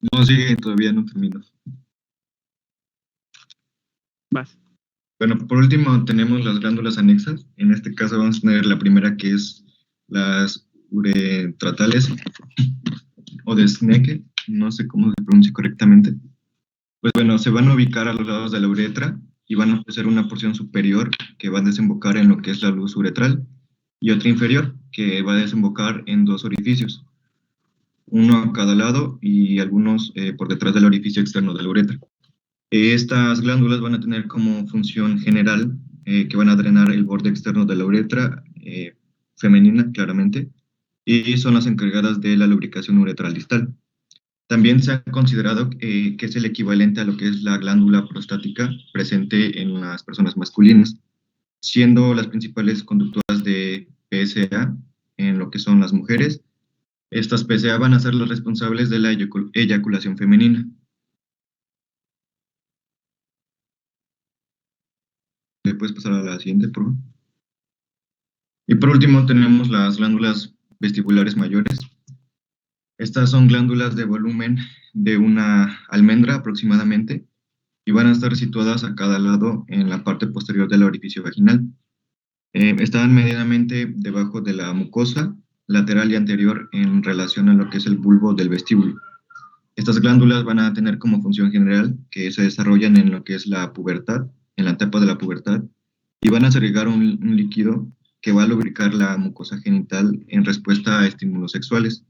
No, sigue, todavía no termino. Vas. Bueno, por último tenemos las glándulas anexas. En este caso vamos a tener la primera, que es las uretratales o de Snecke, no sé cómo se pronuncia correctamente. Pues bueno, se van a ubicar a los lados de la uretra y van a ofrecer una porción superior que va a desembocar en lo que es la luz uretral y otra inferior que va a desembocar en dos orificios, uno a cada lado y algunos por detrás del orificio externo de la uretra. Estas glándulas van a tener como función general que van a drenar el borde externo de la uretra femenina, claramente, y son las encargadas de la lubricación uretral distal. También se ha considerado que es el equivalente a lo que es la glándula prostática presente en las personas masculinas, siendo las principales conductoras de PSA en lo que son las mujeres. Estas PSA van a ser las responsables de la eyaculación femenina. ¿Le puedes pasar a la siguiente, por favor? Y por último tenemos las glándulas vestibulares mayores. Estas son glándulas de volumen de una almendra aproximadamente y van a estar situadas a cada lado en la parte posterior del orificio vaginal. Están medianamente debajo de la mucosa lateral y anterior en relación a lo que es el bulbo del vestíbulo. Estas glándulas van a tener como función general que se desarrollan en lo que es la pubertad, en la etapa de la pubertad, y van a segregar un líquido que va a lubricar la mucosa genital en respuesta a estímulos sexuales.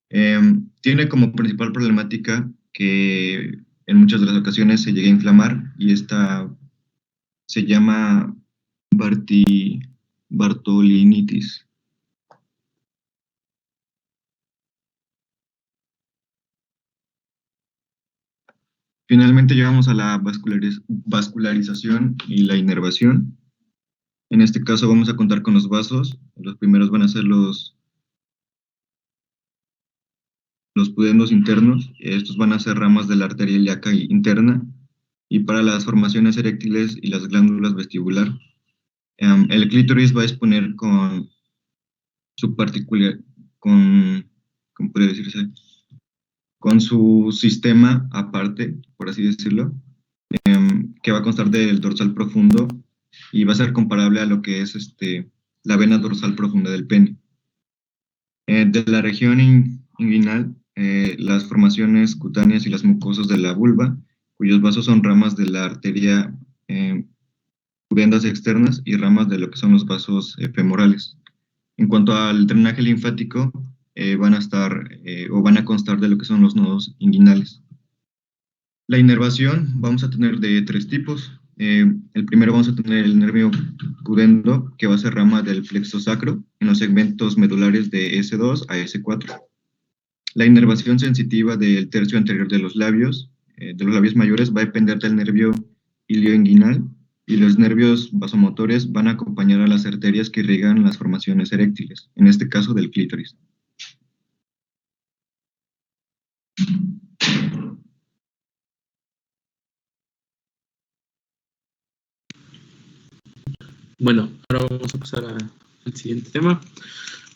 Tiene como principal problemática que en muchas de las ocasiones se llega a inflamar y esta se llama Bartolinitis. Finalmente llegamos a la vascularización y la inervación. En este caso vamos a contar con los vasos. Los primeros van a ser los pudendos internos. Estos van a ser ramas de la arteria ilíaca interna. Y para las formaciones eréctiles y las glándulas vestibular, el clítoris va a exponer con su particular, ¿cómo puede decirse? Con su sistema aparte, por así decirlo, que va a constar del dorsal profundo y va a ser comparable a lo que es la vena dorsal profunda del pene. De la región inguinal, las formaciones cutáneas y las mucosas de la vulva, cuyos vasos son ramas de la arteria pudendas externas y ramas de lo que son los vasos femorales. En cuanto al drenaje linfático, van a estar o van a constar de lo que son los nodos inguinales. La inervación vamos a tener de tres tipos. El primero vamos a tener el nervio pudendo, que va a ser rama del plexo sacro en los segmentos medulares de S2 a S4. La inervación sensitiva del tercio anterior de los labios mayores, va a depender del nervio ilioinguinal, y los nervios vasomotores van a acompañar a las arterias que irrigan las formaciones eréctiles, en este caso del clítoris. Bueno, ahora vamos a pasar al siguiente tema.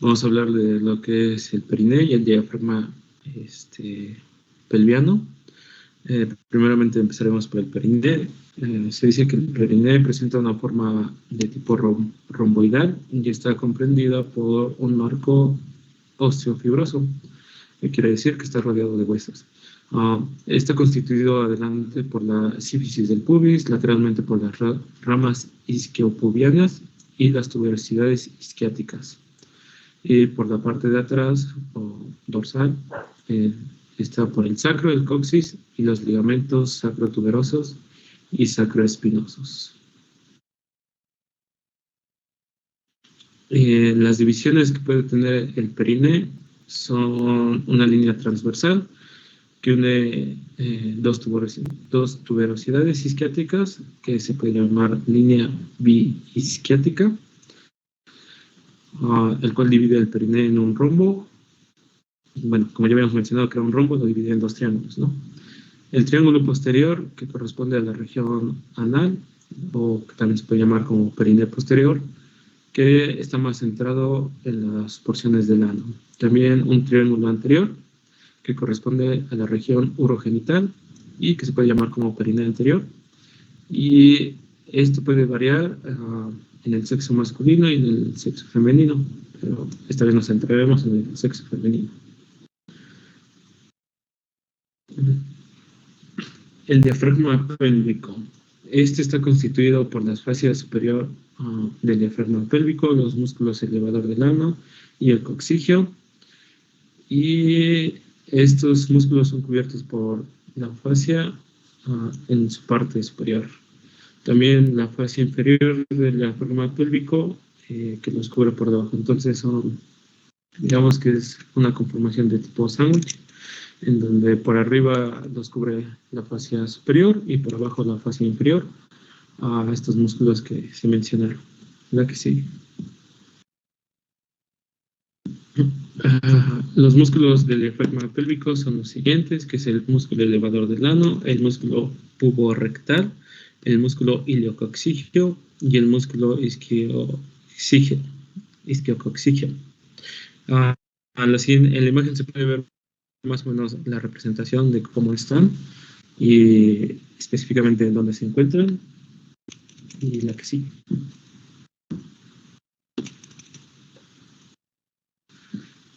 Vamos a hablar de lo que es el periné y el diafragma pelviano. Primeramente empezaremos por el periné. Se dice que el periné presenta una forma de tipo romboidal y está comprendida por un marco osteofibroso, que quiere decir que está rodeado de huesos. Está constituido adelante por la sífisis del pubis, lateralmente por las ramas isquiopubianas y las tuberosidades isquiáticas. Y por la parte de atrás, o dorsal, está por el sacro, el coxis y los ligamentos sacrotuberosos y sacroespinosos. Las divisiones que puede tener el periné son una línea transversal que une dos tuberosidades isquiáticas, que se puede llamar línea biisquiática, el cual divide el periné en un rombo. Bueno, como ya habíamos mencionado que era un rombo, lo divide en dos triángulos, ¿no? El triángulo posterior, que corresponde a la región anal, o que también se puede llamar como periné posterior, que está más centrado en las porciones del ano. También un triángulo anterior, que corresponde a la región urogenital y que se puede llamar como perineo anterior. Y esto puede variar en el sexo masculino y en el sexo femenino, pero esta vez nos centraremos en el sexo femenino. El diafragma pélvico. Este está constituido por la fascia superior del diafragma pélvico, los músculos elevador del ano y el coccígeo. Y estos músculos son cubiertos por la fascia en su parte superior. También la fascia inferior del diafragma pélvico que los cubre por debajo. Entonces son, digamos que es una conformación de tipo sándwich, en donde por arriba los cubre la fascia superior y por abajo la fascia inferior a estos músculos que se mencionaron. La que sigue. Los músculos del diafragma pélvico son los siguientes, que es el músculo elevador del ano, el músculo puborectal, el músculo iliococcígeo y el músculo isquiococcígeo. En la imagen se puede ver más o menos la representación de cómo están y específicamente en dónde se encuentran. Y la que sigue.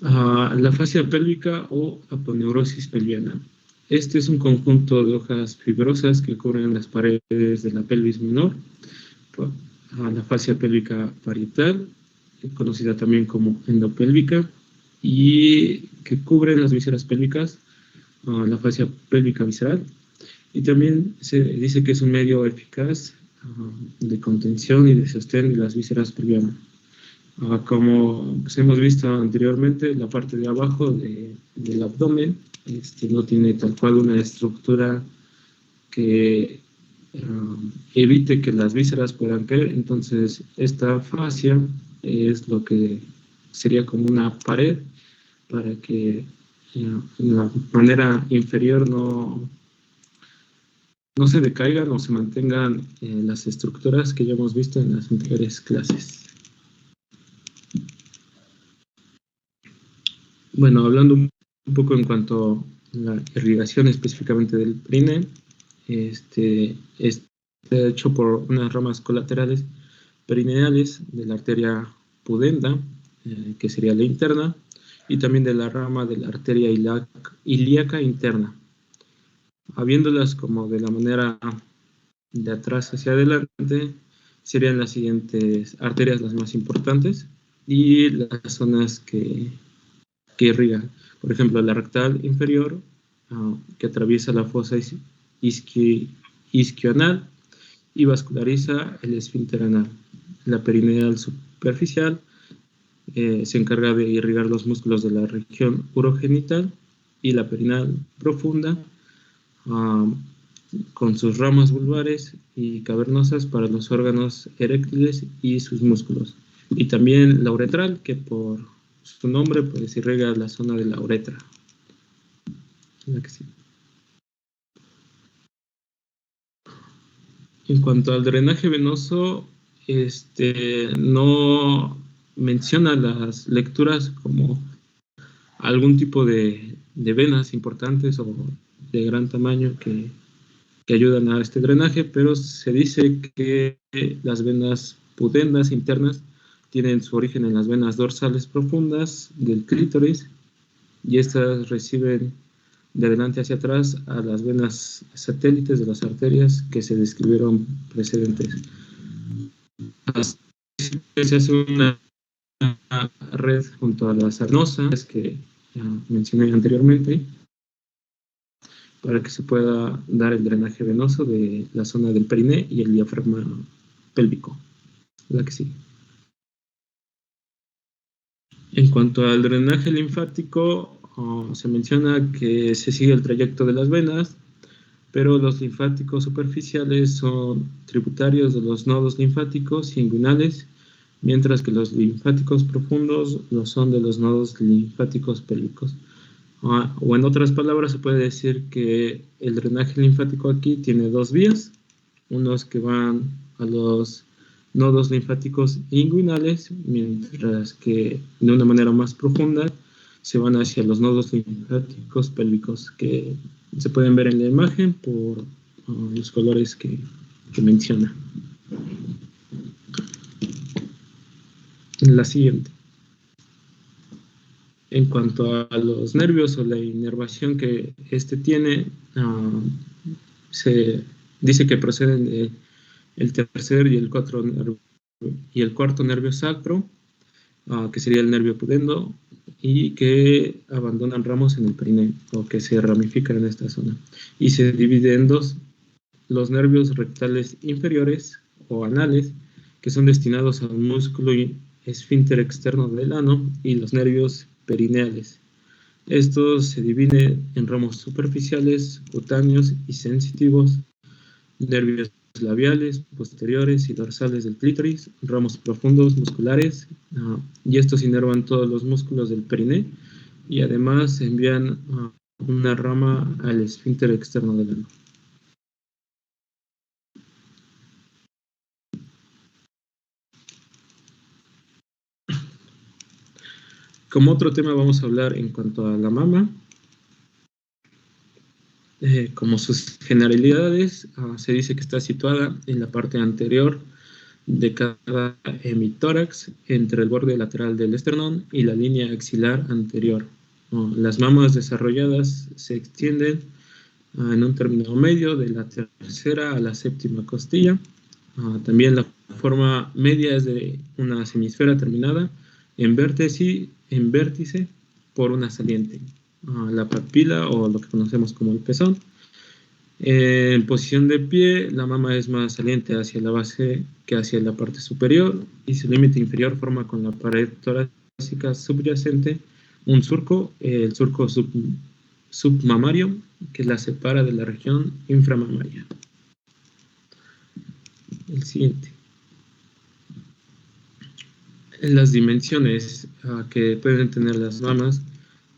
La fascia pélvica o aponeurosis pelviana. Este es un conjunto de hojas fibrosas que cubren las paredes de la pelvis menor. La fascia pélvica parietal, conocida también como endopélvica, y que cubren las vísceras pélvicas, la fascia pélvica visceral. Y también se dice que es un medio eficaz de contención y de sostén de las vísceras pelvianas. Como pues, hemos visto anteriormente, la parte de abajo del abdomen no tiene tal cual una estructura que evite que las vísceras puedan caer. Entonces, esta fascia es lo que sería como una pared para que en la manera inferior no se decaigan o se mantengan las estructuras que ya hemos visto en las anteriores clases. Bueno, hablando un poco en cuanto a la irrigación específicamente del perineo, está hecho por unas ramas colaterales perineales de la arteria pudenda, que sería la interna, y también de la rama de la arteria ilíaca interna. Habiéndolas como de la manera de atrás hacia adelante, serían las siguientes arterias las más importantes y las zonas que irrigan. Por ejemplo, la rectal inferior, que atraviesa la fosa isquioanal y vasculariza el esfínter anal. La perineal superficial se encarga de irrigar los músculos de la región urogenital, y la perineal profunda con sus ramas vulvares y cavernosas para los órganos eréctiles y sus músculos. Y también la uretral, que por su nombre pues irriga la zona de la uretra. La que sí. En cuanto al drenaje venoso, no menciona las lecturas como algún tipo de venas importantes o de gran tamaño que ayudan a este drenaje, pero se dice que las venas pudendas internas tienen su origen en las venas dorsales profundas del clítoris, y estas reciben de adelante hacia atrás a las venas satélites de las arterias que se describieron precedentes. Así se hace una red junto a las arenosas que ya mencioné anteriormente, para que se pueda dar el drenaje venoso de la zona del perineo y el diafragma pélvico. La que sigue. En cuanto al drenaje linfático, se menciona que se sigue el trayecto de las venas, pero los linfáticos superficiales son tributarios de los nodos linfáticos inguinales, mientras que los linfáticos profundos lo son de los nodos linfáticos pélvicos. O en otras palabras, se puede decir que el drenaje linfático aquí tiene dos vías, unos que van a los nodos linfáticos inguinales, mientras que de una manera más profunda se van hacia los nodos linfáticos pélvicos que se pueden ver en la imagen por los colores que menciona. La siguiente. En cuanto a los nervios o la inervación que este tiene, se dice que proceden del tercer y el cuarto nervio sacro, que sería el nervio pudendo, y que abandonan ramos en el perineo, o que se ramifican en esta zona. Y se divide en dos: los nervios rectales inferiores o anales, que son destinados al músculo esfínter externo del ano, y los nervios perineales. Estos se dividen en ramos superficiales, cutáneos y sensitivos, nervios labiales, posteriores y dorsales del clítoris, ramos profundos musculares, y estos inervan todos los músculos del periné, y además envían una rama al esfínter externo del ano. Como otro tema vamos a hablar en cuanto a la mama. Como sus generalidades, se dice que está situada en la parte anterior de cada hemitórax, entre el borde lateral del esternón y la línea axilar anterior. Las mamas desarrolladas se extienden en un término medio de la tercera a la séptima costilla. También la forma media es de una semisfera terminada en vértice por una saliente. La papila, o lo que conocemos como el pezón. En posición de pie, la mama es más saliente hacia la base que hacia la parte superior, y su límite inferior forma con la pared torácica subyacente un surco, el surco submamario, que la separa de la región inframamaria. El siguiente. Las dimensiones que pueden tener las mamas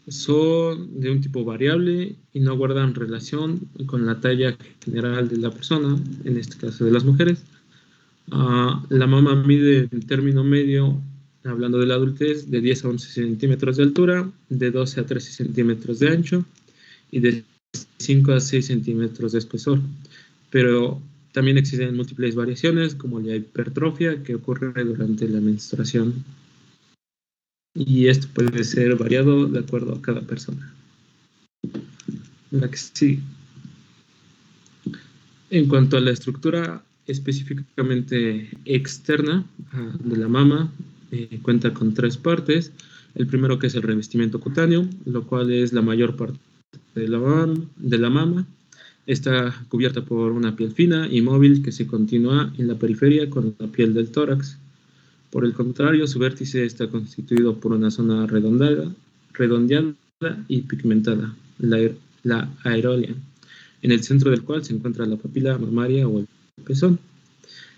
son de un tipo variable y no guardan relación con la talla general de la persona, en este caso de las mujeres. La mama mide en término medio, hablando de la adultez, de 10 a 11 centímetros de altura, de 12 a 13 centímetros de ancho y de 5 a 6 centímetros de espesor. Pero también existen múltiples variaciones, como la hipertrofia, que ocurre durante la menstruación. Y esto puede ser variado de acuerdo a cada persona. La que sigue. En cuanto a la estructura específicamente externa de la mama, cuenta con 3 partes. El primero, que es el revestimiento cutáneo, lo cual es la mayor parte de la mama. Está cubierta por una piel fina y móvil que se continúa en la periferia con la piel del tórax. Por el contrario, su vértice está constituido por una zona redondeada y pigmentada, la aerolia, en el centro del cual se encuentra la papila mamaria o el pezón.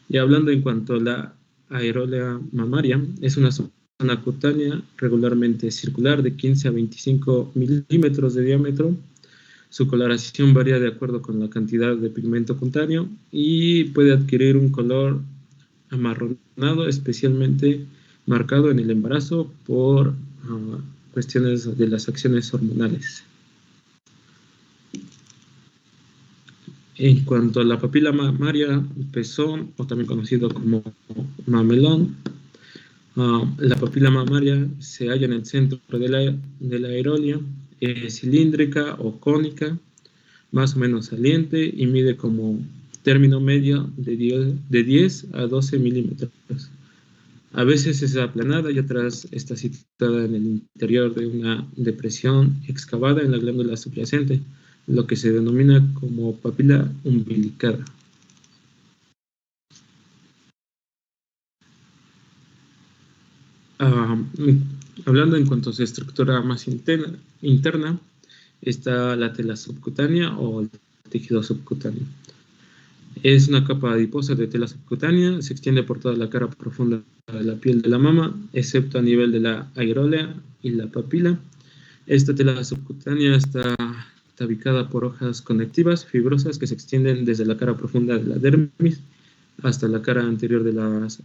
Y hablando en cuanto a la aerolia mamaria, es una zona cutánea regularmente circular de 15 a 25 milímetros de diámetro. Su coloración varía de acuerdo con la cantidad de pigmento cutáneo y puede adquirir un color amarronado, especialmente marcado en el embarazo por cuestiones de las acciones hormonales. En cuanto a la papila mamaria, pezón, o también conocido como mamelón, la papila mamaria se halla en el centro de la aerolia, cilíndrica o cónica, más o menos saliente, y mide como término medio de 10 a 12 milímetros. A veces es aplanada y otras está situada en el interior de una depresión excavada en la glándula subyacente, lo que se denomina como papila umbilicada. Hablando en cuanto a su estructura más interna, está la tela subcutánea o el tejido subcutáneo. Es una capa adiposa de tela subcutánea, se extiende por toda la cara profunda de la piel de la mama, excepto a nivel de la aerolia y la papila. Esta tela subcutánea está tabicada por hojas conectivas fibrosas que se extienden desde la cara profunda de la dermis hasta la cara anterior de las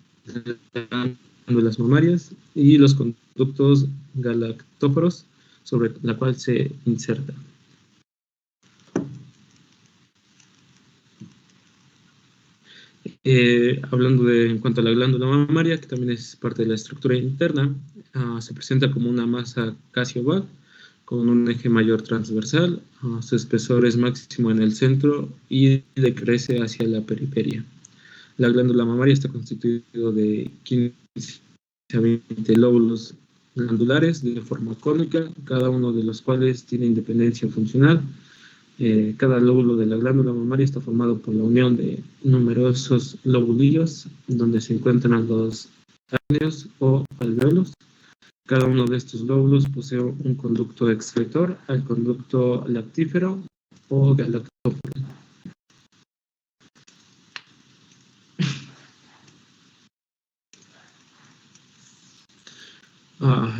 glándulas mamarias, y los conductos galactóforos sobre la cual se inserta. Hablando en cuanto a la glándula mamaria, que también es parte de la estructura interna, se presenta como una masa casi oval, con un eje mayor transversal, su espesor es máximo en el centro y decrece hacia la periferia. La glándula mamaria está constituida de 15 a 20 lóbulos glandulares de forma cónica, cada uno de los cuales tiene independencia funcional. Cada lóbulo de la glándula mamaria está formado por la unión de numerosos lobulillos, donde se encuentran los áneos o alvéolos. Cada uno de estos lóbulos posee un conducto excretor al conducto lactífero o galactófero.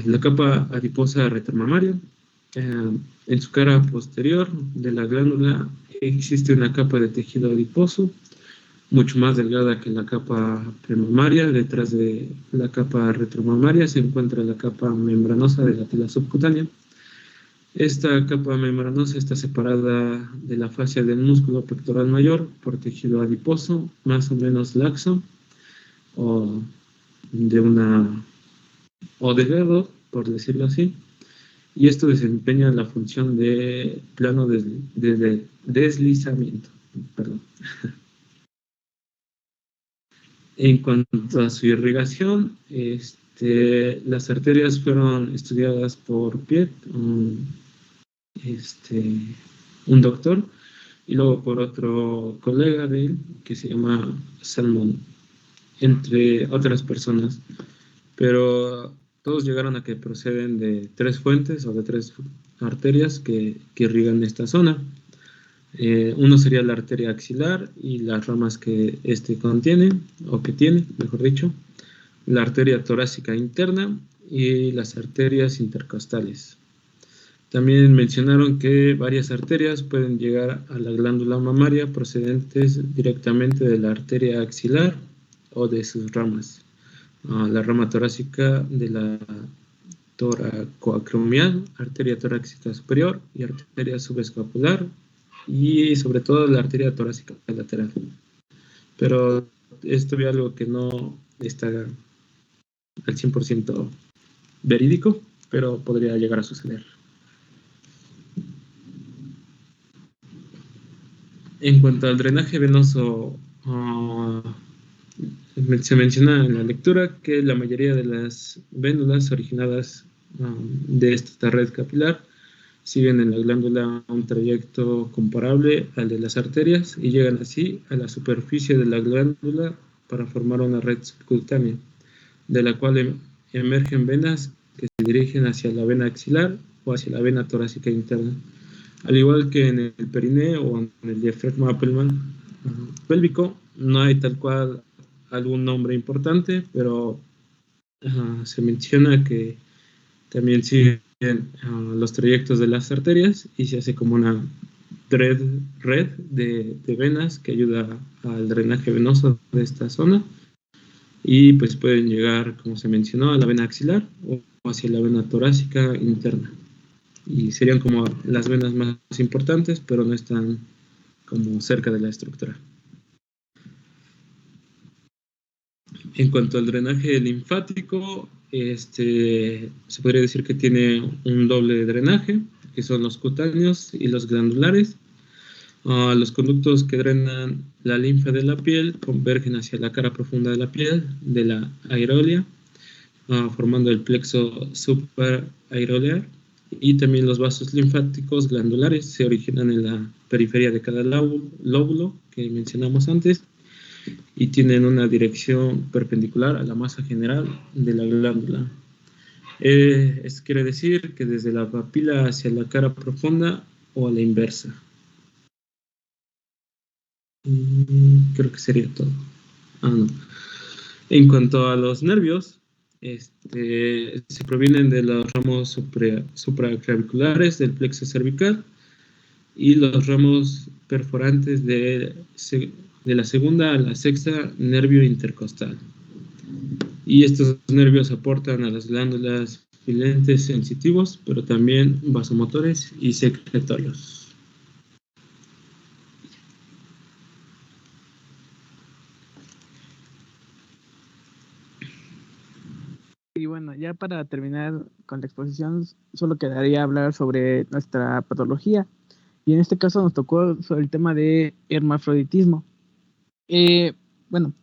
La capa adiposa retromamaria. En su cara posterior de la glándula existe una capa de tejido adiposo, mucho más delgada que la capa premamaria. Detrás de la capa retromamaria se encuentra la capa membranosa de la tela subcutánea. Esta capa membranosa está separada de la fascia del músculo pectoral mayor por tejido adiposo, más o menos laxo, o delgado, por decirlo así. Y esto desempeña la función de plano de deslizamiento. Perdón. En cuanto a su irrigación, las arterias fueron estudiadas por Piet, un doctor, y luego por otro colega de él, que se llama Salmon, entre otras personas. Pero todos llegaron a que proceden de 3 fuentes o de 3 arterias que irrigan esta zona. Uno sería la arteria axilar y las ramas que contiene, o que tiene, mejor dicho, la arteria torácica interna y las arterias intercostales. También mencionaron que varias arterias pueden llegar a la glándula mamaria procedentes directamente de la arteria axilar o de sus ramas. La rama torácica de la toracoacromial, arteria torácica superior y arteria subescapular, y sobre todo la arteria torácica lateral. Pero esto es algo que no está al 100% verídico, pero podría llegar a suceder. En cuanto al drenaje venoso, se menciona en la lectura que la mayoría de las vénulas originadas de esta red capilar siguen en la glándula un trayecto comparable al de las arterias y llegan así a la superficie de la glándula para formar una red subcutánea, de la cual emergen venas que se dirigen hacia la vena axilar o hacia la vena torácica interna. Al igual que en el perineo o en el diafragma pélvico, no hay tal cual algún nombre importante, pero se menciona que también siguen los trayectos de las arterias y se hace como una red de venas que ayuda al drenaje venoso de esta zona, y pues pueden llegar, como se mencionó, a la vena axilar o hacia la vena torácica interna, y serían como las venas más importantes, pero no están como cerca de la estructura. En cuanto al drenaje linfático, se podría decir que tiene un doble drenaje, que son los cutáneos y los glandulares. Los conductos que drenan la linfa de la piel convergen hacia la cara profunda de la piel, de la aerolia, formando el plexo superaerolear, y también los vasos linfáticos glandulares se originan en la periferia de cada lóbulo que mencionamos antes, y tienen una dirección perpendicular a la masa general de la glándula. Esto quiere decir que desde la papila hacia la cara profunda o a la inversa. Creo que sería todo. No. En cuanto a los nervios, se provienen de los ramos supraclaviculares del plexo cervical y los ramos perforantes de la segunda a la sexta nervio intercostal. Y estos nervios aportan a las glándulas expelientes sensitivos, pero también vasomotores y secretorios. Y bueno, ya para terminar con la exposición, solo quedaría hablar sobre nuestra patología. Y en este caso nos tocó sobre el tema de hermafroditismo. Bueno,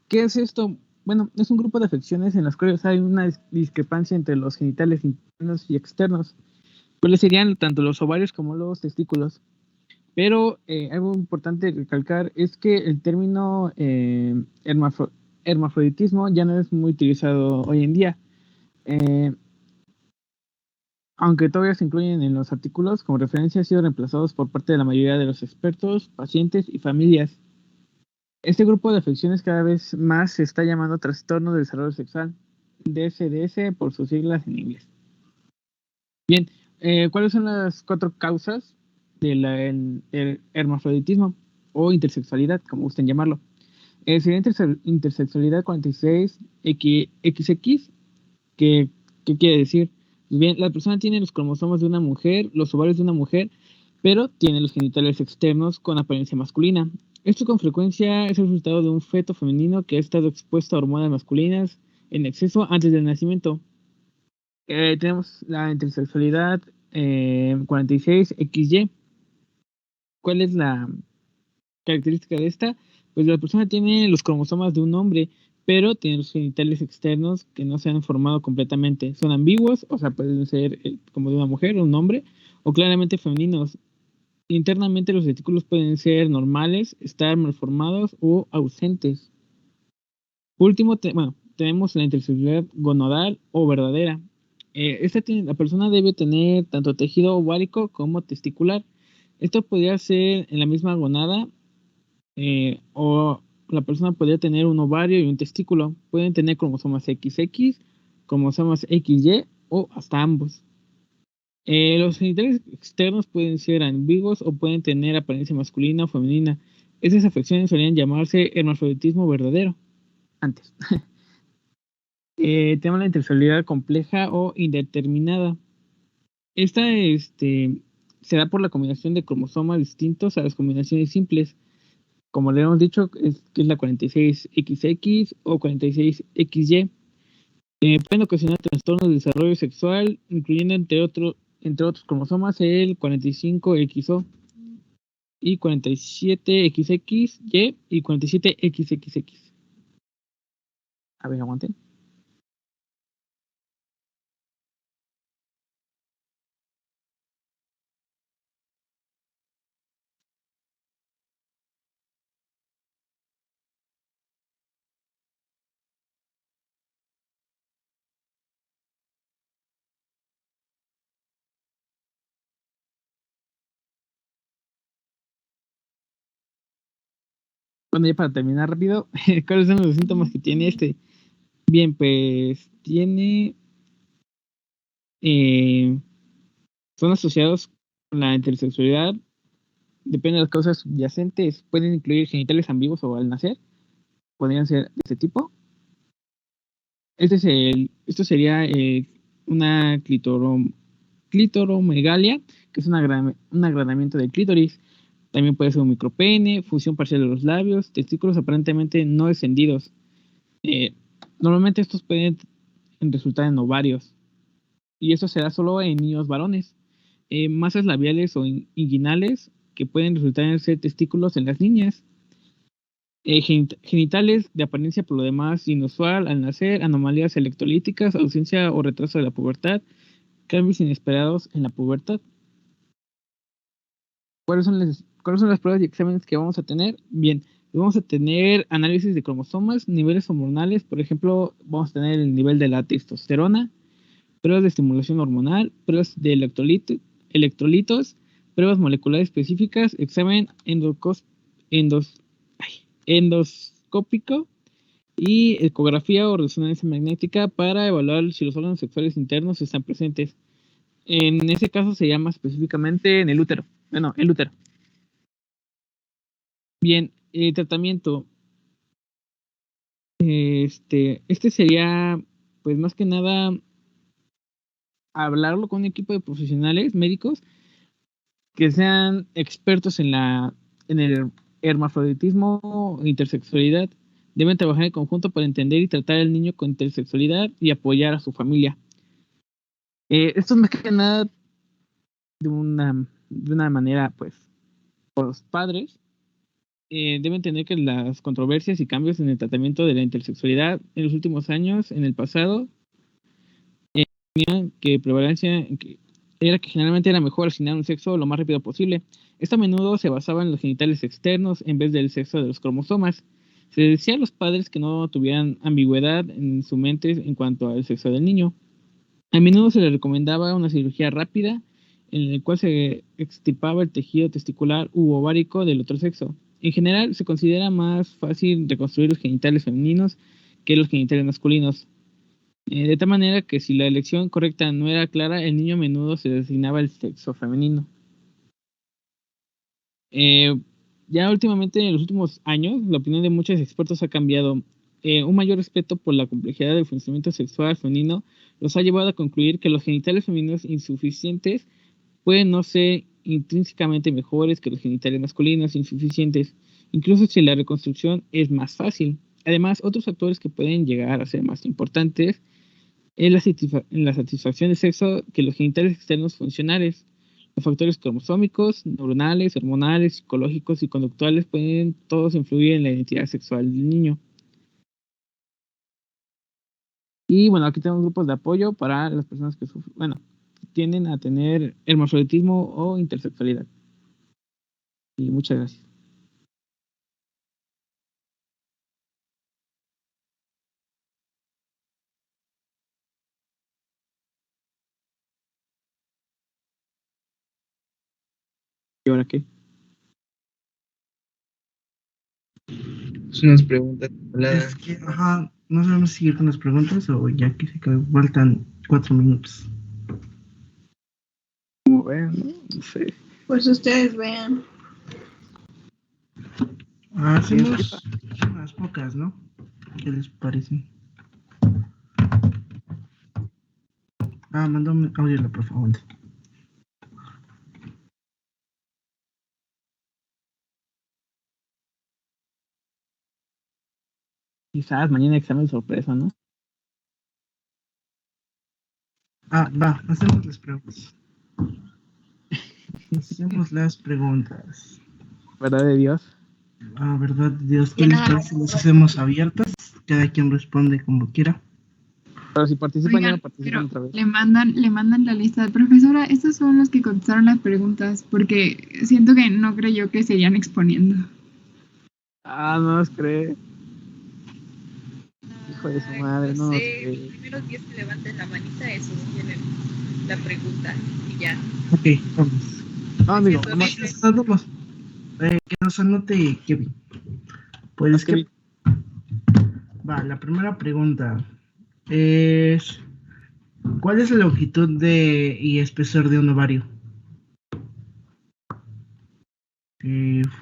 ¿qué es esto? Bueno, es un grupo de afecciones en las cuales hay una discrepancia entre los genitales internos y externos, cuáles serían tanto los ovarios como los testículos. Pero algo importante recalcar es que el término hermafroditismo ya no es muy utilizado hoy en día. Eh, Aunque todavía se incluyen en los artículos, como referencia han sido reemplazados por parte de la mayoría de los expertos, pacientes y familias. Este grupo de afecciones cada vez más se está llamando trastorno del desarrollo sexual, DSDS por sus siglas en inglés. Bien, ¿cuáles son las 4 causas del hermafroditismo o intersexualidad, como gusten llamarlo? Sería intersexualidad 46XX, ¿qué quiere decir? Pues bien, la persona tiene los cromosomas de una mujer, los ovarios de una mujer, pero tiene los genitales externos con apariencia masculina. Esto con frecuencia es el resultado de un feto femenino que ha estado expuesto a hormonas masculinas en exceso antes del nacimiento. Tenemos la intersexualidad 46XY. ¿Cuál es la característica de esta? Pues la persona tiene los cromosomas de un hombre, pero tiene los genitales externos que no se han formado completamente. Son ambiguos, o sea, pueden ser como de una mujer o un hombre, o claramente femeninos. Internamente los testículos pueden ser normales, estar malformados o ausentes. Por último, tenemos la intersexualidad gonadal o verdadera. La persona debe tener tanto tejido ovárico como testicular. Esto podría ser en la misma gonada, o la persona podría tener un ovario y un testículo. Pueden tener cromosomas XX, cromosomas XY o hasta ambos. Los genitales externos pueden ser ambiguos o pueden tener apariencia masculina o femenina. Esas afecciones solían llamarse hermafroditismo verdadero antes. Tenemos la intersexualidad compleja o indeterminada. Esta se da por la combinación de cromosomas distintos a las combinaciones simples. Como le hemos dicho, que es la 46XX o 46XY. Pueden ocasionar trastornos de desarrollo sexual, incluyendo entre otros cromosomas el 45XO y 47XXY y 47XXX. A ver, aguanten. Bueno, ya para terminar rápido, ¿cuáles son los síntomas que tiene este? Bien, pues tiene, son asociados con la intersexualidad, depende de las causas subyacentes, pueden incluir genitales ambiguos o al nacer, podrían ser de este tipo. Esto sería una clitoromegalia, que es un agrandamiento del clítoris. También puede ser un micropene, fusión parcial de los labios, testículos aparentemente no descendidos. Normalmente estos pueden resultar en ovarios, y eso se da solo en niños varones. Masas labiales o inguinales que pueden resultar en ser testículos en las niñas. Genitales de apariencia por lo demás inusual al nacer, anomalías electrolíticas, ausencia o retraso de la pubertad, cambios inesperados en la pubertad. ¿Cuáles son las pruebas y exámenes que vamos a tener? Bien, vamos a tener análisis de cromosomas, niveles hormonales, por ejemplo, vamos a tener el nivel de la testosterona, pruebas de estimulación hormonal, pruebas de electrolitos, pruebas moleculares específicas, examen endoscópico y ecografía o resonancia magnética para evaluar si los órganos sexuales internos están presentes. En ese caso se llama específicamente en el útero. Bueno, el útero. Bien, tratamiento. Este sería, pues más que nada, hablarlo con un equipo de profesionales médicos que sean expertos en el hermafroditismo o intersexualidad. Deben trabajar en conjunto para entender y tratar al niño con intersexualidad y apoyar a su familia. Esto es más que nada de una manera, pues, por los padres deben entender que las controversias y cambios en el tratamiento de la intersexualidad en los últimos años, en el pasado, que prevalencia era que generalmente era mejor asignar un sexo lo más rápido posible. Esto a menudo se basaba en los genitales externos en vez del sexo de los cromosomas. Se decía a los padres que no tuvieran ambigüedad en su mente en cuanto al sexo del niño. A menudo se le recomendaba una cirugía rápida en la cual se extirpaba el tejido testicular u ovárico del otro sexo. En general, se considera más fácil reconstruir los genitales femeninos que los genitales masculinos. De tal manera que si la elección correcta no era clara, el niño a menudo se designaba el sexo femenino. Ya últimamente, en los últimos años, la opinión de muchos expertos ha cambiado. Un mayor respeto por la complejidad del funcionamiento sexual femenino los ha llevado a concluir que los genitales femeninos insuficientes pueden no ser intrínsecamente mejores que los genitales masculinos insuficientes, incluso si la reconstrucción es más fácil. Además, otros factores que pueden llegar a ser más importantes es la satisfacción de sexo que los genitales externos funcionales. Los factores cromosómicos, neuronales, hormonales, psicológicos y conductuales pueden todos influir en la identidad sexual del niño. Y bueno, aquí tenemos grupos de apoyo para las personas que tienden a tener hermafroditismo o intersexualidad. Y muchas gracias. ¿Y ahora qué? Son unas preguntas. Es que, no sabemos seguir con las preguntas o ya que se faltan 4 minutos. Como ven, no sé. Pues ustedes vean. Hacemos unas pocas, ¿no? ¿Qué les parece? Mándame audio, por favor. Quizás mañana examen sorpresa, ¿no? Hacemos las preguntas. Hacemos las preguntas. ¿Verdad de Dios? ¿Verdad de Dios? ¿Qué les parece si las hacemos abiertas? Cada quien responde como quiera. Pero si participan, Oigan, ya no participan otra vez. le mandan la lista. Profesora, estos son los que contestaron las preguntas, porque siento que no creyó que seguían exponiendo. No nos cree. Hijo de su madre, no nos cree. Los primeros 10 que levanten la manita, esos tienen la pregunta y ya. Ok, vamos. No, amigo, Vamos. Que nos anote Kevin. Pues que... la primera pregunta es: ¿cuál es la longitud y espesor de un ovario?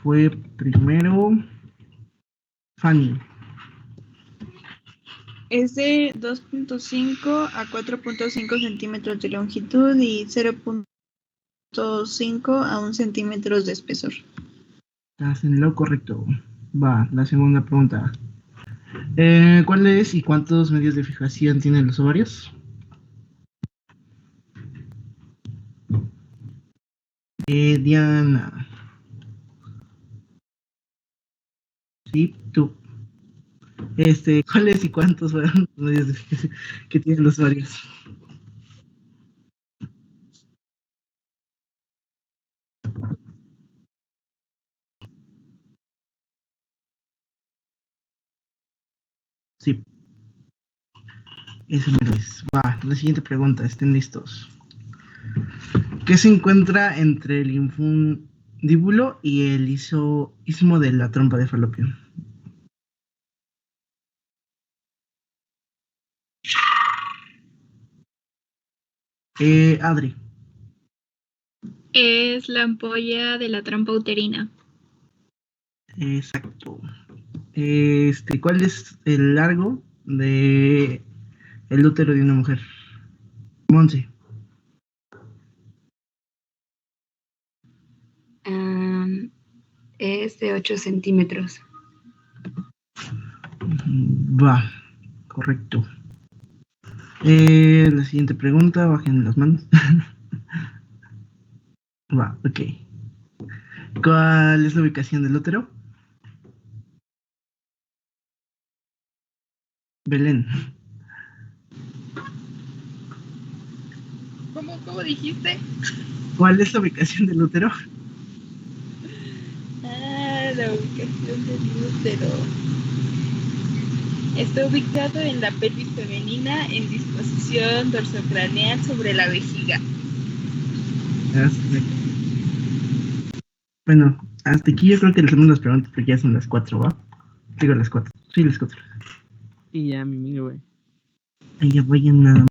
Fue primero Fanny. Es de 2.5 a 4.5 centímetros de longitud y 0.5 a 1 centímetro de espesor. Estás en lo correcto. La segunda pregunta. ¿Cuáles y cuántos medios de fijación tienen los ovarios? Diana. Sí, tú. ¿Cuáles y cuántos fueron los medios de fijación que tienen los ovarios? Sí. Eso me lo es. La siguiente pregunta, estén listos. ¿Qué se encuentra entre el infundíbulo y el istmo de la trompa de Falopio? Adri. Es la ampolla de la trompa uterina. Exacto. ¿Cuál es el largo de el útero de una mujer? Monse. es de 8 centímetros. Va, correcto. La siguiente pregunta, bajen las manos. Va, ok. ¿Cuál es la ubicación del útero? Belén. ¿Cómo dijiste? ¿Cuál es la ubicación del útero? La ubicación del útero. Está ubicado en la pelvis femenina en disposición dorsocraneal sobre la vejiga. Bueno, hasta aquí yo creo que les hacemos las preguntas porque ya son las 4, ¿va? Digo las 4. Sí, las 4. Y ya, mi amigo, güey. Ahí ya vayan nada más.